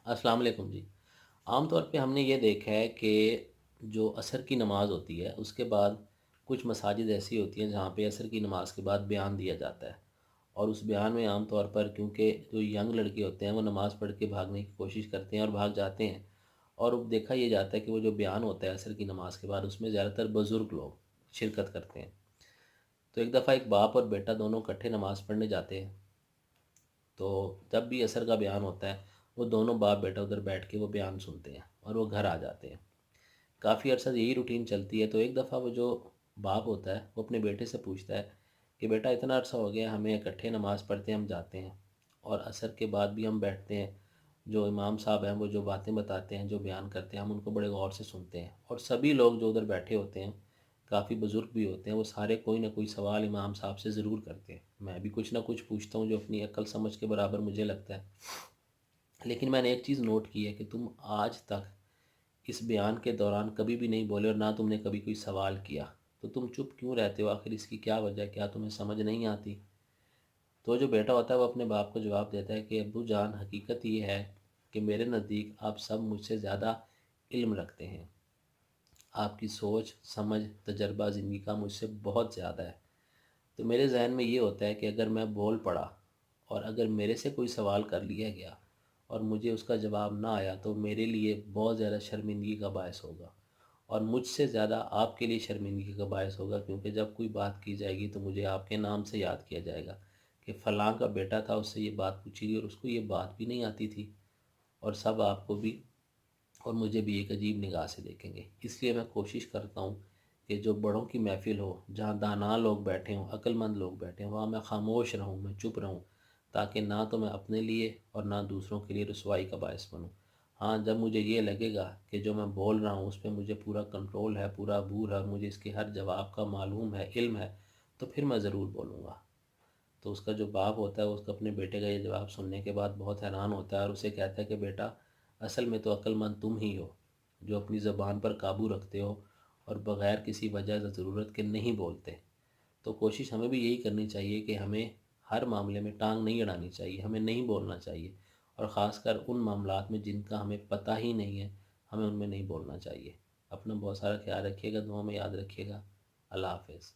السلام علیکم جی۔ عام طور پہ ہم نے یہ دیکھا ہے کہ جو عصر کی نماز ہوتی ہے اس کے بعد کچھ مساجد ایسی ہوتی ہیں جہاں پہ عصر کی نماز کے بعد بیان دیا جاتا ہے، اور اس بیان میں عام طور پر کیونکہ جو ینگ لڑکے ہوتے ہیں وہ نماز پڑھ کے بھاگنے کی کوشش کرتے ہیں اور بھاگ جاتے ہیں، اور اب دیکھا یہ جاتا ہے کہ وہ جو بیان ہوتا ہے عصر کی نماز کے بعد اس میں زیادہ تر بزرگ لوگ شرکت کرتے ہیں۔ تو ایک دفعہ ایک باپ اور بیٹا دونوں اکٹھے نماز پڑھنے جاتے ہیں، تو جب بھی عصر کا بیان ہوتا ہے وہ دونوں باپ بیٹا ادھر بیٹھ کے وہ بیان سنتے ہیں اور وہ گھر آ جاتے ہیں۔ کافی عرصہ یہی روٹین چلتی ہے، تو ایک دفعہ وہ جو باپ ہوتا ہے وہ اپنے بیٹے سے پوچھتا ہے کہ بیٹا اتنا عرصہ ہو گیا ہمیں اکٹھے نماز پڑھتے ہیں، ہم جاتے ہیں اور عصر کے بعد بھی ہم بیٹھتے ہیں، جو امام صاحب ہیں وہ جو باتیں بتاتے ہیں جو بیان کرتے ہیں ہم ان کو بڑے غور سے سنتے ہیں، اور سبھی لوگ جو ادھر بیٹھے ہوتے ہیں کافی بزرگ بھی ہوتے ہیں، وہ سارے کوئی نہ کوئی سوال امام صاحب سے ضرور کرتے ہیں، میں بھی کچھ نہ کچھ پوچھتا ہوں جو اپنی عقل سمجھ کے برابر مجھے لگتا ہے۔ لیکن میں نے ایک چیز نوٹ کی ہے کہ تم آج تک اس بیان کے دوران کبھی بھی نہیں بولے اور نہ تم نے کبھی کوئی سوال کیا، تو تم چپ کیوں رہتے ہو؟ آخر اس کی کیا وجہ ہے؟ کیا تمہیں سمجھ نہیں آتی؟ تو جو بیٹا ہوتا ہے وہ اپنے باپ کو جواب دیتا ہے کہ ابو جان، حقیقت یہ ہے کہ میرے نزدیک آپ سب مجھ سے زیادہ علم رکھتے ہیں، آپ کی سوچ سمجھ تجربہ زندگی کا مجھ سے بہت زیادہ ہے۔ تو میرے ذہن میں یہ ہوتا ہے کہ اگر میں بول پڑا اور اگر میرے سے کوئی سوال کر لیا گیا اور مجھے اس کا جواب نہ آیا تو میرے لیے بہت زیادہ شرمندگی کا باعث ہوگا، اور مجھ سے زیادہ آپ کے لیے شرمندگی کا باعث ہوگا، کیونکہ جب کوئی بات کی جائے گی تو مجھے آپ کے نام سے یاد کیا جائے گا کہ فلاں کا بیٹا تھا، اس سے یہ بات پوچھی گئی اور اس کو یہ بات بھی نہیں آتی تھی، اور سب آپ کو بھی اور مجھے بھی ایک عجیب نگاہ سے دیکھیں گے۔ اس لیے میں کوشش کرتا ہوں کہ جو بڑوں کی محفل ہو، جہاں دانا لوگ بیٹھے ہوں، عقل مند لوگ بیٹھے ہوں، وہاں میں خاموش رہوں، میں چپ رہوں، تاکہ نہ تو میں اپنے لیے اور نہ دوسروں کے لیے رسوائی کا باعث بنوں۔ ہاں، جب مجھے یہ لگے گا کہ جو میں بول رہا ہوں اس پہ مجھے پورا کنٹرول ہے، پورا عبور ہے، اور مجھے اس کے ہر جواب کا معلوم ہے، علم ہے، تو پھر میں ضرور بولوں گا۔ تو اس کا جو باپ ہوتا ہے اس کو اپنے بیٹے کا یہ جواب سننے کے بعد بہت حیران ہوتا ہے، اور اسے کہتا ہے کہ بیٹا، اصل میں تو عقل مند تم ہی ہو، جو اپنی زبان پر قابو رکھتے ہو اور بغیر کسی وجہ سے ضرورت کے نہیں بولتے۔ تو کوشش ہمیں بھی یہی کرنی چاہیے کہ ہمیں ہر معاملے میں ٹانگ نہیں اڑانی چاہیے، ہمیں نہیں بولنا چاہیے، اور خاص کر ان معاملات میں جن کا ہمیں پتہ ہی نہیں ہے ہمیں ان میں نہیں بولنا چاہیے۔ اپنا بہت سارا خیال رکھیے گا، دعاؤں میں یاد رکھیے گا۔ اللہ حافظ۔